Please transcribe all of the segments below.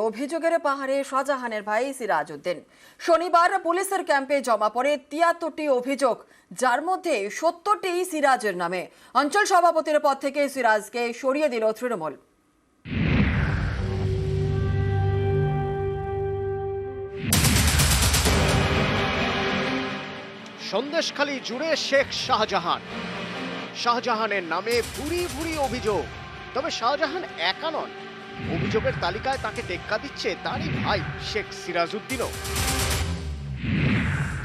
অভিযোগের পাহাড়ে শাহজাহানের ভাই সিরাজউদ্দিন শনিবার পুলিশের ক্যাম্পে জমা পড়ে ৭৩টি অভিযোগ, যার মধ্যে ৭০টি সিরাজের নামে। অঞ্চল সভাপতির পদ থেকে সিরাজকে সরিয়ে দিল তৃণমূল। সন্দেশখালী জুড়ে শেখ শাহজাহানের নামে ভুরি ভুরি অভিযোগ। তবে শাহজাহান একা নন, অভিযোগের তালিকায় তাকে টেক্কা দিচ্ছে তারই ভাই শেখ সিরাজউদ্দিনও।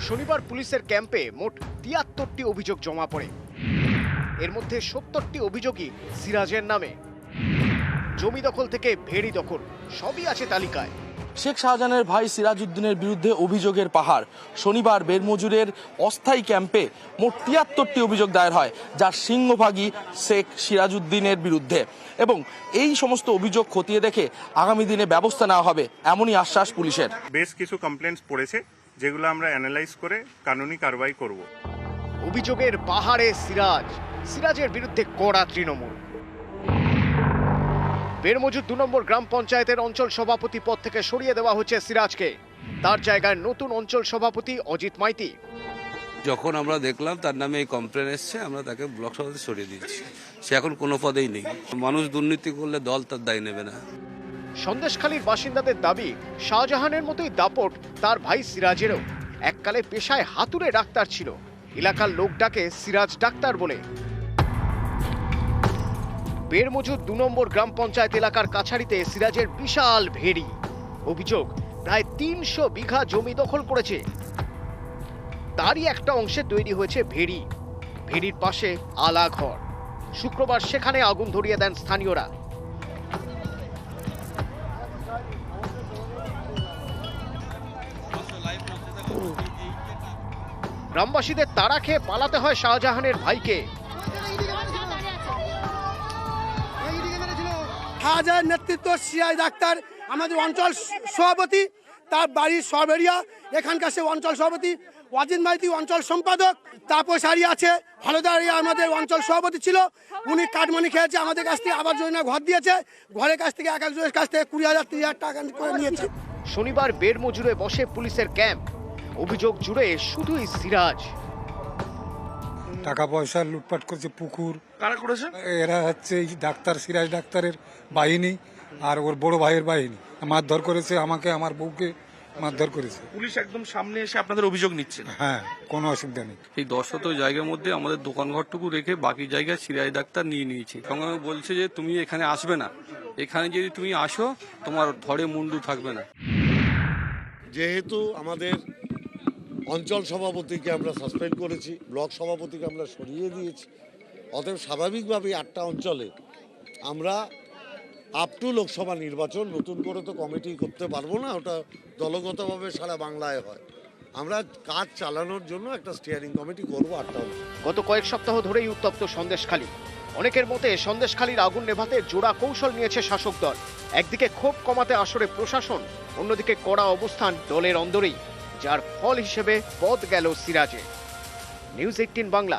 শনিবার পুলিশের ক্যাম্পে মোট ৭৩টি অভিযোগ জমা পড়ে। এর মধ্যে ৭০টি অভিযোগই সিরাজের নামে। জমি দখল থেকে ভেড়ি দখল সবই আছে তালিকায়। শেখ শাহজাহানের ভাই সিরাজউদ্দিনের বিরুদ্ধে অভিযোগের পাহাড়। শনিবার বেরমজুরের অস্থায়ী ক্যাম্পে মোট ৭৩টি অভিযোগ দায়ের হয়, যার সিংহভাগই শেখ সিরাজউদ্দিনের বিরুদ্ধে, এবং এই সমস্ত অভিযোগ খতিয়ে দেখে আগামী দিনে ব্যবস্থা নেওয়া হবে, এমনই আশ্বাস পুলিশের। বেশ কিছু কমপ্লেন্টস পড়েছে, যেগুলো আমরা অ্যানালাইজ করে কানুনি কারবাই করব। অভিযোগের পাহাড়ে সিরাজের বিরুদ্ধে কড়া তৃণমূল। বেরমজুর ২ নম্বর গ্রাম পঞ্চায়েতের অঞ্চল সভাপতি পদ থেকে সরিয়ে দেওয়া হচ্ছে সিরাজকে। তার জায়গায় নতুন অঞ্চল সভাপতি অজিত মাইতি। যখন আমরা দেখলাম তার নামে এই কমপ্লেন এসছে, আমরা তাকে ব্লক সভাপতি সরিয়ে দিয়েছি। সে এখন কোনো পদেই নেই। মানুষ দুর্নীতি করলে দল তার দায় নেবে না। সন্দেশখালীর বাসিন্দাদের দাবি, শাহজাহানের মতোই দাপট তার ভাই সিরাজেরও। এককালে পেশায় হাতুড়ে ডাক্তার ছিল, এলাকার লোক ডাকে সিরাজ ডাক্তার বলে। বেরমজুর ২ নম্বর গ্রাম পঞ্চায়েত এলাকার কাছারিতে সিরাজের বিশাল ভেড়ি। অভিযোগ, প্রায় ৩০০ বিঘা জমি দখল করেছে। তারই একটা অংশে তৈরি হয়েছে ভেড়ি। ভেড়ির পাশে আলা ঘর। শুক্রবার সেখানে আগুন ধরিয়ে দেন স্থানীয়রা। গ্রামবাসীদের তাড়া খেয়ে পালাতে হয় শাহজাহানের ভাইকে। শাহজাহান নেতৃত্ব সিরাজ ডাক্তার আমাদের অঞ্চল সভাপতি, তার বাড়ির সরবেরিয়া, এখানকার সে অঞ্চল সভাপতি। ওয়াজিদ মাইতি অঞ্চল সম্পাদক। তাপস হারি আছে হলদারিয়া, আমাদের অঞ্চল সভাপতি ছিল। উনি কাটমানি খেয়েছে, আমাদের কাছ থেকে আবাস যোজনা ঘর দিয়েছে। ঘরের কাছ থেকে এক একজনের কাছ থেকে ২০,০০০ ৩০,০০০ টাকা করে নিয়েছে। শনিবার বেরমজুরে বসে পুলিশের ক্যাম্প। অভিযোগ জুড়ে শুধুই সিরাজ। টাকা পয়সা লুটপাট করছে, পুকুর কারা করেছে? এরা হচ্ছে এই ডাক্তার, সিরাজ ডাক্তারের বাহিনী আর ওর বড় ভাইয়ের বাহিনী। মারধর করেছে আমাকে, আমার বউকে মারধর করেছে। পুলিশ একদম সামনে এসে আপনাদের অভিযোগ নিচ্ছে? হ্যাঁ, কোনো অসুবিধা নেই। এই ১০ জায়গার মধ্যে আমাদের দোকানঘরটুকু রেখে বাকি জায়গায় সিরাজ ডাক্তার নিয়ে নিয়েছে। সঙ্গে বলছে যে তুমি এখানে আসবে না, এখানে যদি তুমি আসো তোমার ধরে মুন্ডু থাকবে না। যেহেতু আমাদের অঞ্চল সভাপতিকে আমরা সাসপেন্ড করেছি, ব্লক সভাপতিকে আমরা সরিয়ে দিয়েছি, অতএব স্বাভাবিকভাবেই ৮টা অঞ্চলে আমরা আপ টু লোকসভা নির্বাচন নতুন করে তো কমিটি করতে পারবো না, ওটা দলগতভাবে সারা বাংলায় হয়। আমরা কাজ চালানোর জন্য একটা স্টিয়ারিং কমিটি করবো ৮টা অঞ্চল। গত কয়েক সপ্তাহ ধরেই উত্তপ্ত সন্দেশখালী। অনেকের মতে সন্দেশখালীর আগুন নেভাতে জোড়া কৌশল নিয়েছে শাসক দল। একদিকে ক্ষোভ কমাতে আসরে প্রশাসন, অন্যদিকে কড়া অবস্থান দলের অন্দরেই, যার ফল হিসেবে পদ গেল সিরাজে। নিউজ ১৮ বাংলা।